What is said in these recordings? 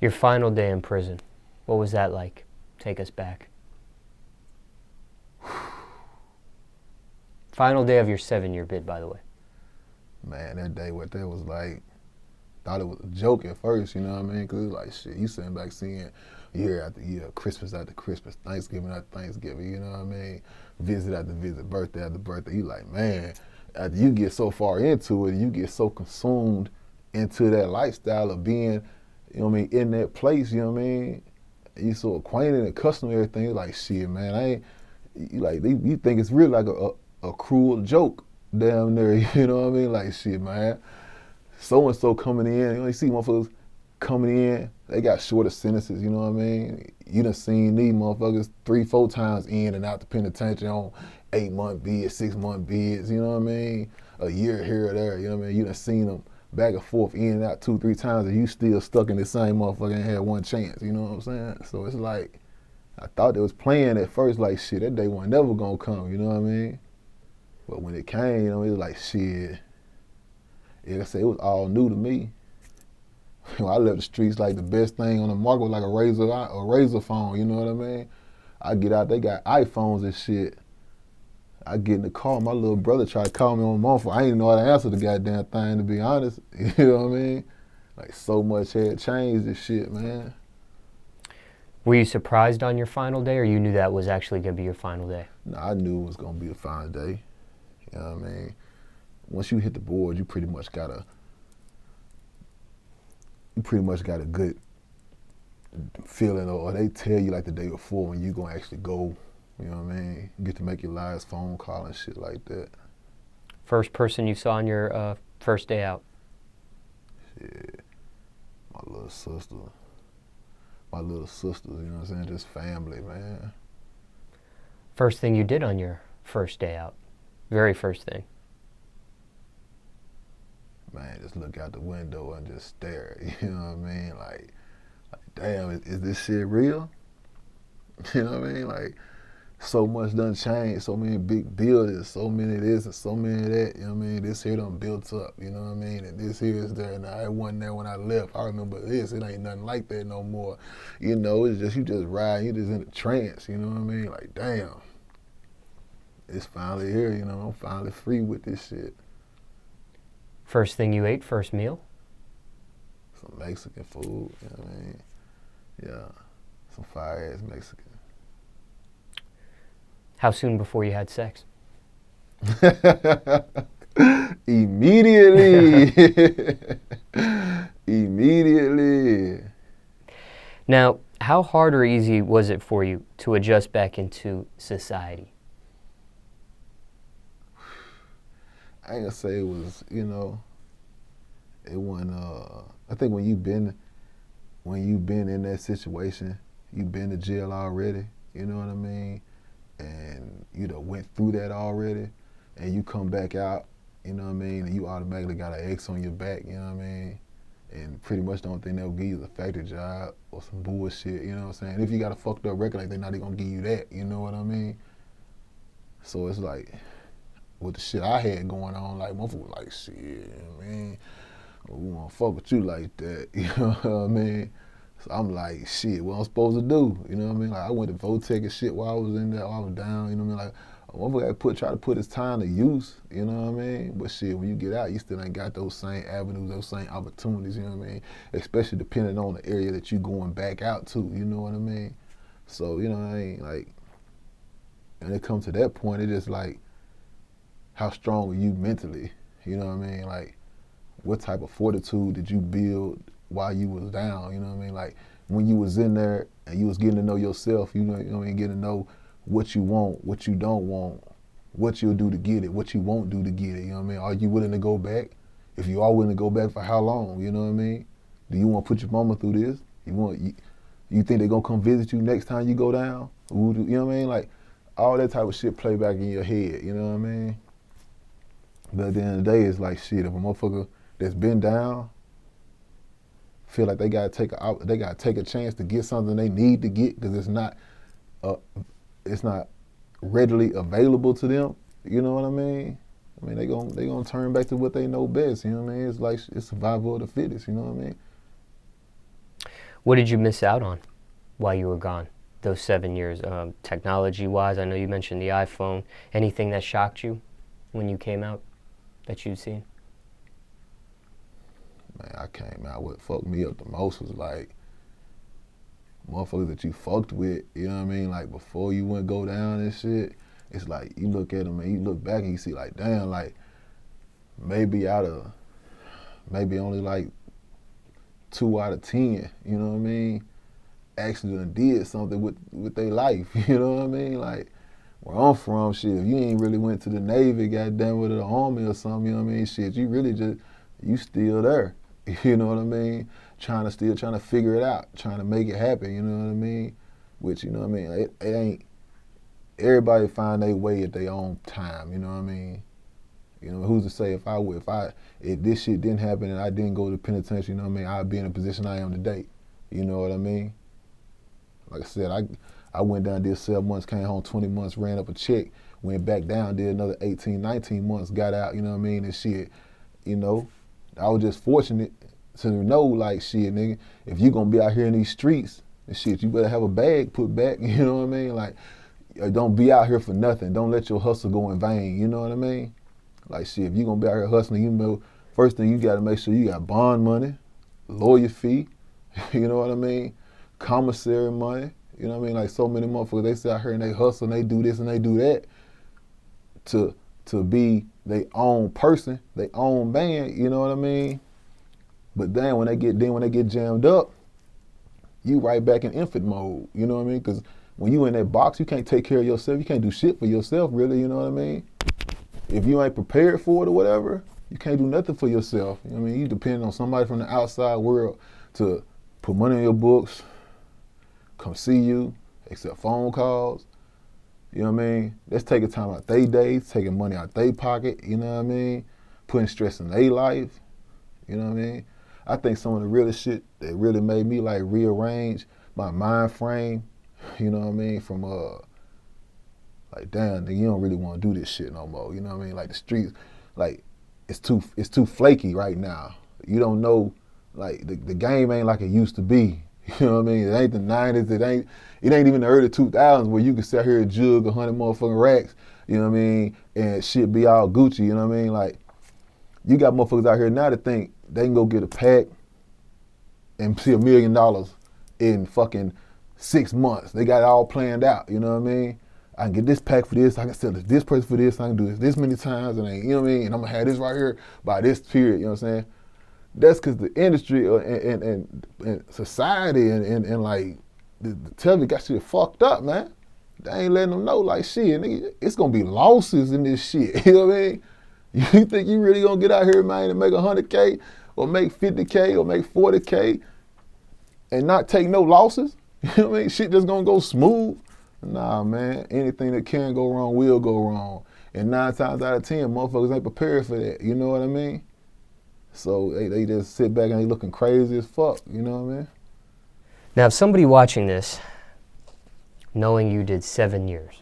Your final day in prison, what was that like? Take us back. Final day of your 7-year bid, by the way. Man, that day, what that was like, thought it was a joke at first, you know what I mean? Because it was like, shit, you sitting back seeing year after year, Christmas after Christmas, Thanksgiving after Thanksgiving, you know what I mean? Visit after visit, birthday after birthday. You like, man, after you get so far into it, you get so consumed into that lifestyle of being, you know what I mean, in that place, you know what I mean? You so acquainted and accustomed to everything, you're like, shit, man, I ain't, you think it's really like a cruel joke down there, you know what I mean? Like, shit, man, so-and-so coming in, you know, you see motherfuckers coming in, they got shorter sentences, you know what I mean? You done seen these motherfuckers 3-4 times in and out the penitentiary on 8-month bids, 6-month bids, you know what I mean? A year here or there, you know what I mean? You done seen them back and forth in and out 2-3 times and you still stuck in the same motherfucker and had one chance, you know what I'm saying? So it's like, I thought they was playing at first like, shit, that day wasn't never gonna come, you know what I mean? But when it came, you know, it was like, shit, like I said, it was all new to me. I left the streets like the best thing on the market was like a razor phone, you know what I mean? I get out, they got iPhones and shit. I get in the car, my little brother tried to call me on my phone. I didn't know how to answer the goddamn thing, to be honest. You know what I mean? Like, so much had changed and shit, man. Were you surprised on your final day, or you knew that was actually going to be your final day? No, I knew it was going to be a final day. You know what I mean? Once you hit the board, you pretty much got a good feeling, or they tell you like the day before when you gonna actually go, you know what I mean? You get to make your last phone call and shit like that. First person you saw on your first day out? Shit, my little sister. My little sisters, you know what I'm saying? Just family, man. First thing you did on your first day out? Very first thing? Man, just look out the window and just stare, you know what I mean? Like damn, is this shit real? You know what I mean? Like, so much done changed, so many big buildings, so many of this and so many of that, you know what I mean? This here done built up, you know what I mean? And this here is there, and I wasn't there when I left. I remember this, it ain't nothing like that no more. You know, it's just, you just ride, you just in a trance, you know what I mean? Like, damn, it's finally here, you know, I'm finally free with this shit. First thing you ate, first meal? Some Mexican food, you know what I mean? Yeah, some fire-ass Mexican. How soon before you had sex? Immediately. Immediately. Now, how hard or easy was it for you to adjust back into society? I ain't gonna say it was, you know, it wasn't, I think when you've been in that situation, you've been to jail already, you know what I mean? And you done went through that already, and you come back out, you know what I mean, and you automatically got an X on your back, you know what I mean? And pretty much the only thing they'll give you is a factory job or some bullshit, you know what I'm saying? If you got a fucked up record, like, they're not even gonna give you that, you know what I mean? So it's like, with the shit I had going on, like, motherfucker was like, shit, man, we won't fuck with you like that, you know what I mean? So I'm like, shit, what I'm supposed to do, you know what I mean? Like, I went to Votech and shit while I was in there, while I was down, you know what I mean? Like, a motherfucker try to put his time to use, you know what I mean? But shit, when you get out, you still ain't got those same avenues, those same opportunities, you know what I mean? Especially depending on the area that you going back out to, you know what I mean? So, you know what I mean? Like, when it comes to that point, it's just like, how strong are you mentally? You know what I mean? Like, what type of fortitude did you build while you was down? You know what I mean? Like, when you was in there and you was getting to know yourself, you know what I mean? Getting to know what you want, what you don't want, what you'll do to get it, what you won't do to get it. You know what I mean? Are you willing to go back? If you are willing to go back, for how long? You know what I mean? Do you want to put your mama through this? You think they're gonna come visit you next time you go down? You know what I mean? Like, all that type of shit play back in your head. You know what I mean? But at the end of the day, it's like, shit, if a motherfucker that's been down feel like they gotta take a chance to get something they need to get because it's not readily available to them. You know what I mean? I mean, they gonna turn back to what they know best. You know what I mean? It's like, it's survival of the fittest. You know what I mean? What did you miss out on while you were gone? Those 7 years, technology-wise, I know you mentioned the iPhone. Anything that shocked you when you came out that you'd seen? Man, I came out. What fucked me up the most was like motherfuckers that you fucked with. You know what I mean? Like before you went go down and shit. It's like you look at them and you look back and you see like, damn, like maybe only like 2 out of 10. You know what I mean? Actually done did something with their life. You know what I mean? Like where I'm from, shit. If you ain't really went to the Navy, goddamn, with the Army or something, you know what I mean? Shit, you really just you still there. You know what I mean? Trying to figure it out, trying to make it happen. You know what I mean? Which, you know what I mean? It ain't. Everybody find their way at their own time. You know what I mean? You know, who's to say if this shit didn't happen and I didn't go to the penitentiary, you know what I mean? I'd be in the position I am today. You know what I mean? Like I said, I went down, did 7 months, came home 20 months, ran up a check, went back down, did another 18, 19 months, got out. You know what I mean? And shit, you know. I was just fortunate to know, like, shit, nigga, if you gonna be out here in these streets and shit, you better have a bag put back, you know what I mean? Like, don't be out here for nothing. Don't let your hustle go in vain, you know what I mean? Like, shit, if you gonna be out here hustling, you know, first thing you gotta make sure you got bond money, lawyer fee, you know what I mean? Commissary money, you know what I mean? Like, so many motherfuckers, they sit out here and they hustle and they do this and they do that to be their own person, their own man, you know what I mean? But then when they get jammed up, you right back in infant mode, you know what I mean? Because when you in that box, you can't take care of yourself. You can't do shit for yourself, really, you know what I mean? If you ain't prepared for it or whatever, you can't do nothing for yourself. You know what I mean? You depend on somebody from the outside world to put money in your books, come see you, accept phone calls. You know what I mean? That's taking time out their days, taking money out their pocket, you know what I mean? Putting stress in their life, you know what I mean? I think some of the realest shit that really made me like rearrange my mind frame, you know what I mean? From like, damn, nigga, you don't really want to do this shit no more, you know what I mean? Like the streets, like it's too flaky right now. You don't know, like the game ain't like it used to be. You know what I mean? It ain't the 90s, it ain't even the early 2000s where you could sit here and jug 100 motherfucking racks, you know what I mean? And shit be all Gucci, you know what I mean? Like, you got motherfuckers out here now that think they can go get a pack and see $1 million in fucking 6 months. They got it all planned out, you know what I mean? I can get this pack for this, I can sell this person for this, I can do this many times, and you know what I mean? And I'm gonna have this right here by this period, you know what I'm saying? That's because the industry and society and like the television got shit fucked up, man. They ain't letting them know, like, shit, nigga, it's gonna be losses in this shit. You know what I mean? You think you really gonna get out here, man, and make 100K or make 50K or make 40K and not take no losses? You know what I mean? Shit just gonna go smooth. Nah, man. Anything that can go wrong will go wrong. And 9 times out of 10, motherfuckers ain't prepared for that. You know what I mean? So they just sit back and they looking crazy as fuck, you know what I mean? Now, if somebody watching this, knowing you did 7 years,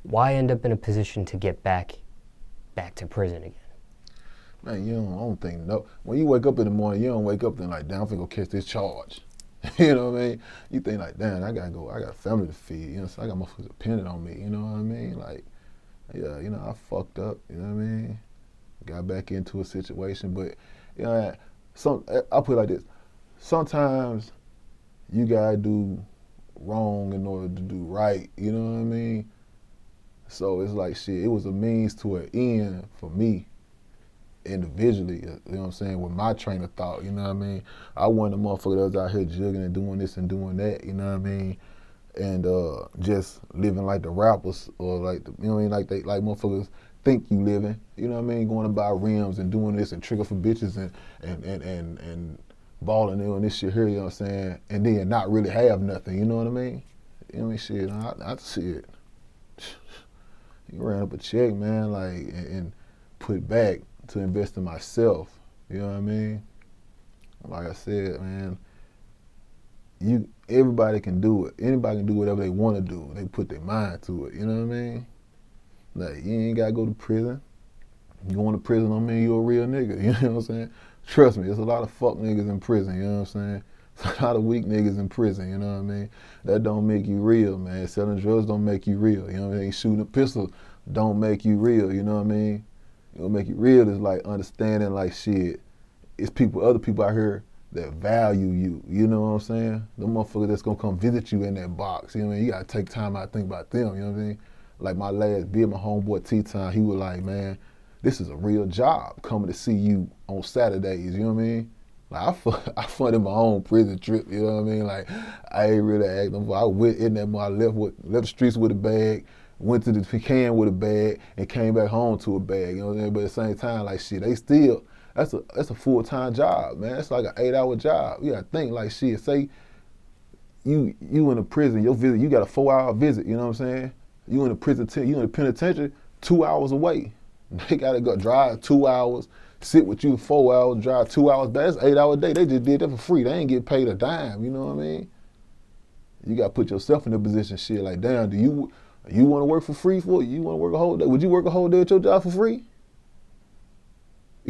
why end up in a position to get back to prison again? Man, I don't think, no. When you wake up in the morning, you don't wake up and like, damn, I'm finna go catch this charge. You know what I mean? You think like, damn, I got a family to feed, you know, so I got motherfuckers dependent on me, you know what I mean? Like, yeah, you know, I fucked up, you know what I mean? Got back into a situation, but you know, I'll put it like this: sometimes you gotta do wrong in order to do right. You know what I mean? So it's like shit. It was a means to an end for me individually. You know what I'm saying? With my train of thought. You know what I mean? I wasn't a motherfucker that was out here jugging and doing this and doing that. You know what I mean? And just living like the rappers or like you know what I mean? Like motherfuckers think you living, you know what I mean? Going to buy rims and doing this and trigger for bitches and balling in on this shit here, you know what I'm saying? And then not really have nothing, you know what I mean? You know what I mean? Shit, I see it. You ran up a check, man, like, and put back to invest in myself, you know what I mean? Like I said, man, everybody can do it. Anybody can do whatever they want to do. They put their mind to it, you know what I mean? Like, you ain't gotta go to prison. Going to prison don't mean you a real nigga, you know what I'm saying? Trust me, there's a lot of fuck niggas in prison, you know what I'm saying? It's a lot of weak niggas in prison, you know what I mean? That don't make you real, man. Selling drugs don't make you real, you know what I mean? Shooting a pistol don't make you real, you know what I mean? What make you real is like understanding like shit. It's people, other people out here that value you, you know what I'm saying? The motherfuckers that's gonna come visit you in that box, you know what I mean? You gotta take time out to think about them, you know what I mean? Like my last bid, my homeboy T-Time, he was like, man, this is a real job coming to see you on Saturdays, you know what I mean? Like I funded my own prison trip, you know what I mean? Like I ain't really acting for. I went in there, I left the streets with a bag, went to the pecan with a bag, and came back home to a bag, you know what I mean? But at the same time, like shit, they still, that's a full-time job, man. It's like an 8-hour job. You gotta think like shit. Say you in a prison, your visit, you got a 4-hour visit, you know what I'm saying? You in a prison, you in a penitentiary, 2 hours away. They gotta go drive 2 hours, sit with you 4 hours, drive 2 hours back. That's 8 hour day. They just did that for free. They ain't get paid a dime, you know what I mean? You gotta put yourself in a position, shit, like damn, do you wanna work for free for it? You wanna work a whole day? Would you work a whole day at your job for free?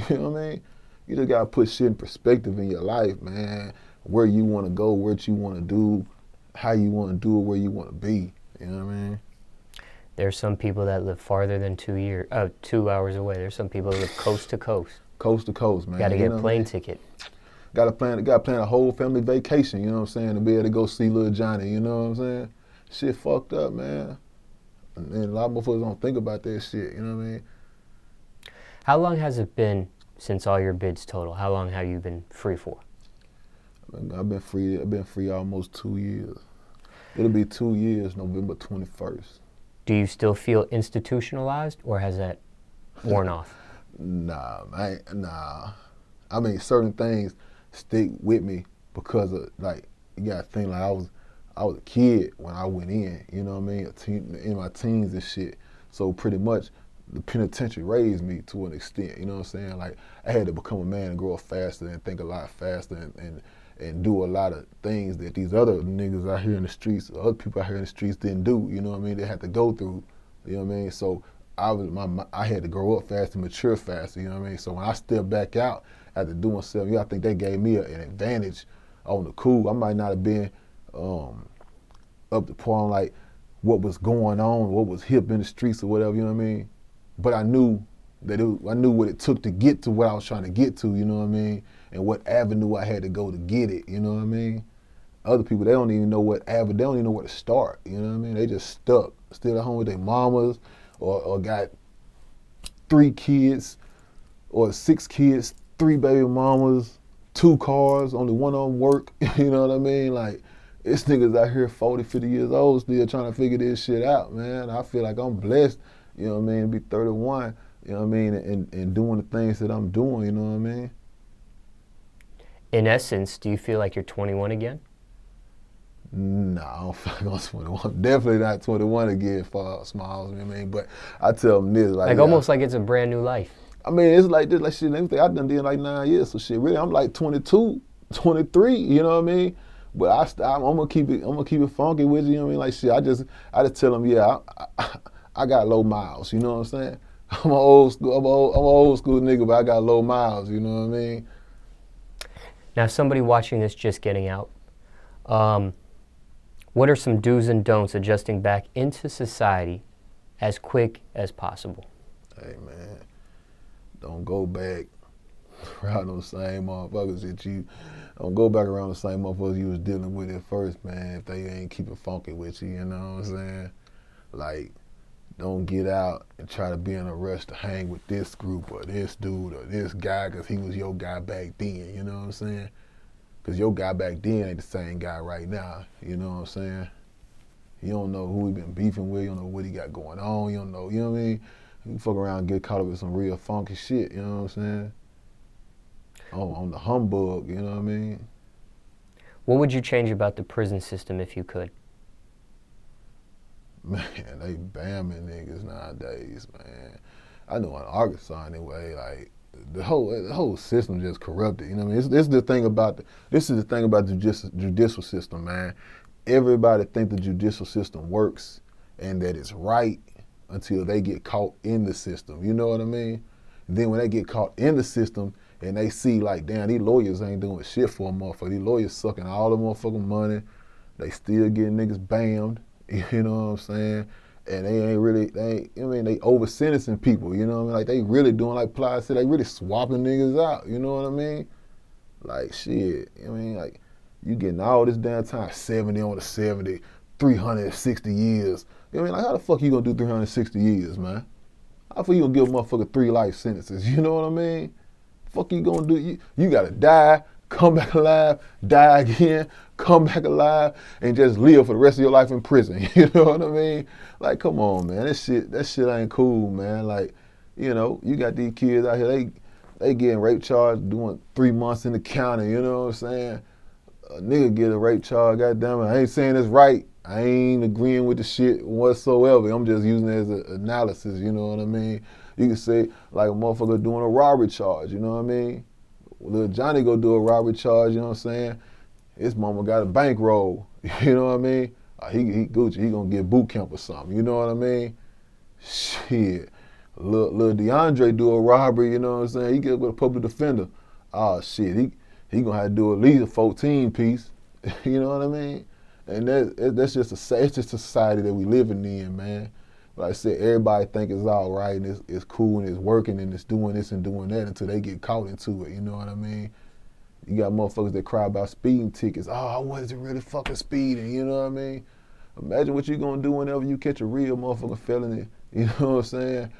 You know what I mean? You just gotta put shit in perspective in your life, man. Where you wanna go, what you wanna do, how you wanna do it, where you wanna be. You know what I mean? There's some people that live farther than 2 hours away. There's some people that live coast to coast. Coast to coast, man. Got to get a plane ticket. Got to plan a whole family vacation, you know what I'm saying, to be able to go see little Johnny, you know what I'm saying? Shit fucked up, man. And a lot of motherfuckers don't think about that shit, you know what I mean? How long has it been since all your bids total? How long have you been free for? I've been free almost 2 years. It'll be 2 years, November 21st. Do you still feel institutionalized, or has that worn off? Nah. I mean, certain things stick with me because of, like, you gotta think, like, I was a kid when I went in, you know what I mean, in my teens and shit. So pretty much the penitentiary raised me to an extent, you know what I'm saying? Like, I had to become a man and grow up faster and think a lot faster and do a lot of things that these other niggas out here in the streets, other people out here in the streets didn't do, you know what I mean? They had to go through, you know what I mean? So I had to grow up fast and mature faster, you know what I mean? So when I stepped back out after doing 7 years, I think that gave me an advantage on the cool. I might not have been up to par on like what was going on, what was hip in the streets or whatever, you know what I mean? But I knew I knew what it took to get to what I was trying to get to, you know what I mean? And what avenue I had to go to get it, you know what I mean? Other people, they don't even know what avenue, they don't even know where to start, you know what I mean? They just stuck, still at home with their mamas, or got 3 kids, or 6 kids, 3 baby mamas, 2 cars, only one of them work, you know what I mean? Like, it's niggas out here 40, 50 years old still trying to figure this shit out, man. I feel like I'm blessed, you know what I mean, to be 31, you know what I mean, and doing the things that I'm doing, you know what I mean? In essence, do you feel like you're 21 again? Nah, I don't feel like I'm 21. I'm definitely not 21 again for Smallz, you know what I mean? But I tell them this, like almost like it's a brand new life. I mean, it's like this, like shit, everything I done did like 9 years, so shit, really, I'm like 22, 23, you know what I mean? But I'm gonna keep it funky with you know what I mean? Like shit, I just tell them, yeah, I got low miles, you know what I'm saying? I'm an old school nigga, but I got low miles, you know what I mean? Now, somebody watching this just getting out, what are some do's and don'ts adjusting back into society as quick as possible? Hey man, don't go back around those same motherfuckers that you, don't go back around the same motherfuckers you was dealing with at first, man, if they ain't keep it funky with you, you know what I'm saying? Like, don't get out and try to be in a rush to hang with this group or this dude or this guy because he was your guy back then, you know what I'm saying? Because your guy back then ain't the same guy right now, you know what I'm saying? You don't know who he been beefing with, you don't know what he got going on, you don't know, you know what I mean? You fuck around and get caught up with some real funky shit, you know what I'm saying? On the humbug, you know what I mean? What would you change about the prison system if you could? Man, they bamming niggas nowadays, man. I know in Arkansas anyway, like the whole system just corrupted. You know what I mean? This is the thing about the judicial system, man. Everybody think the judicial system works and that it's right until they get caught in the system. You know what I mean? And then when they get caught in the system, and they see like, damn, these lawyers ain't doing shit for a motherfucker. These lawyers sucking all the motherfucking money. They still getting niggas bammed. You know what I'm saying? And they over sentencing people. You know what I mean? Like they really doing like Ply said, they really swapping niggas out. You know what I mean? Like shit. I mean, like you getting all this damn time, 70 on the 70, 360 years. You know what I mean? Like how the fuck you gonna do 360 years, man? How the fuck you gonna give a motherfucker 3 life sentences? You know what I mean? Fuck you gonna do? You gotta die, come back alive, die again, come back alive, and just live for the rest of your life in prison. You know what I mean? Like, come on, man. That shit ain't cool, man. Like, you know, you got these kids out here, they getting rape charged, doing 3 months in the county, you know what I'm saying? A nigga get a rape charge, goddamn it. I ain't saying it's right. I ain't agreeing with the shit whatsoever. I'm just using it as an analysis, you know what I mean? You can say, like a motherfucker doing a robbery charge, you know what I mean? Little Johnny go do a robbery charge, you know what I'm saying? His mama got a bankroll, you know what I mean? He Gucci, he gonna get boot camp or something, you know what I mean? Shit. Little DeAndre do a robbery, you know what I'm saying? He get with a public defender. Oh shit, he gonna have to do at least a 14 piece, you know what I mean? And that's just it's just a society that we living in, man. Like I said, everybody think it's all right and it's cool and it's working and it's doing this and doing that until they get caught into it, you know what I mean? You got motherfuckers that cry about speeding tickets. Oh, I wasn't really fucking speeding, you know what I mean? Imagine what you gonna do whenever you catch a real motherfucking felony, you know what I'm saying?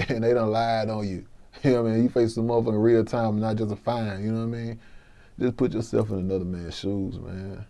And they done lied on you. You know what I mean? You face some motherfucking real time and not just a fine, you know what I mean? Just put yourself in another man's shoes, man.